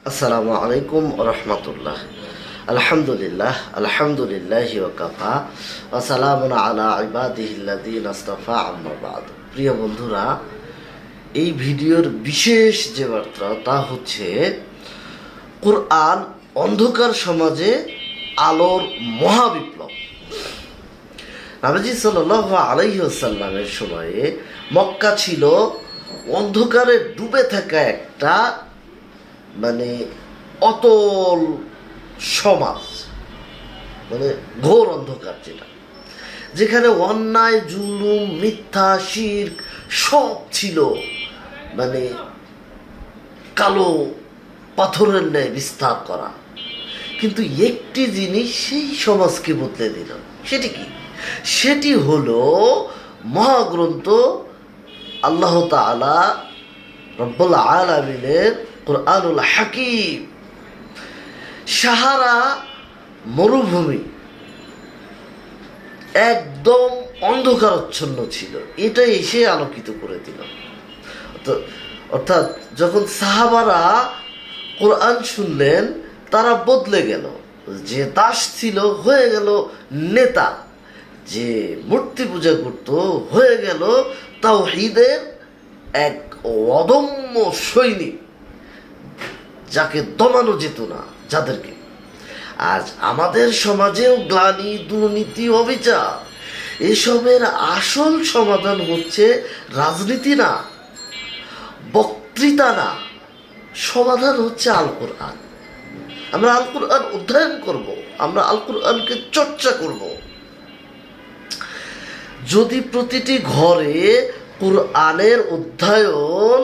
আসসালামু আলাইকুম রহমতুল্লাহ। আলহামদুলিল্লাহ আলহামদুলিল্লাহি ওয়া কাফা ওয়া সালামুন আলা ইবাদিহিল্লাযীনা ইসতাফা আম্মা বা'দ। প্রিয় বন্ধুরা, এই ভিডিওর বিশেষ যে বার্তা তা হচ্ছে কুরআন অন্ধকার সমাজে আলোর মহাবিপ্লব। নবীজি সাল্লাল্লাহু আলাইহি ওয়াসাল্লামের সময়ে মক্কা ছিল অন্ধকারে ডুবে থাকা একটা অতল সমাজ, ঘোর অন্ধকার, যেখানে অন্যায়, জুলুম, মিথ্যা, শিরক সব ছিল কালো পাথরের ন্যায় বিস্তার করা। কিন্তু একটি জিনিস সেই সমাজকে বদলে দিল। সেটি কি? সেটি হলো মহাগ্রন্থ আল্লাহ তাআলা রব্বুল আলামিনের কুরআনুল হাকিম। সাহারা মরুভূমি একদম অন্ধকারাচ্ছন্ন ছিল, এটা এসে আলোকিত করে দিল। অর্থাৎ যখন সাহাবারা কোরআন শুনলেন, তারা বদলে গেল। যে দাস ছিল হয়ে গেল নেতা, যে মূর্তি পূজা করত হয়ে গেল তাওহীদের এক অদম্য সৈনিক, যাকে দমানো যেত না, যাদেরকে। আজ আমাদের সমাজেও গ্লানি, দুর্নীতি, অবিচার, এসবের আসল সমাধান হচ্ছে রাজনীতি না, বক্তৃতা না, সমাধান হচ্ছে আল কোরআন। আমরা আল কোরআন অধ্যয়ন করব, আমরা আল কোরআনকে চর্চা করব। যদি প্রতিটি ঘরে কোরআনের অধ্যয়ন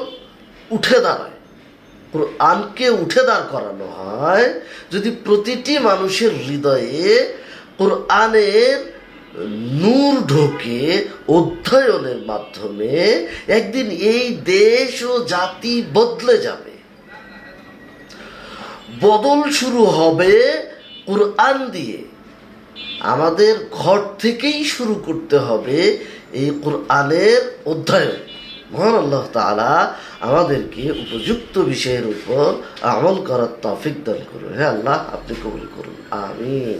উঠে দাঁড়ায়, কোরআনকে উঠে দাঁড় করানো হয়, যদি প্রতিটি মানুষের হৃদয়ে কোরআনের নূর ঢোকে অধ্যয়নের মাধ্যমে, একদিন এই দেশ ও জাতি বদলে যাবে। বদল শুরু হবে কোরআন দিয়ে। আমাদের ঘর থেকেই শুরু করতে হবে এই কোরআনের অধ্যয়ন। মহান আল্লাহ তাআলা আমাদেরকে উপযুক্ত বিষয়ের উপর আমল করার তৌফিক দান করুন। হে আল্লাহ, আপনি কবুল করুন, আমিন।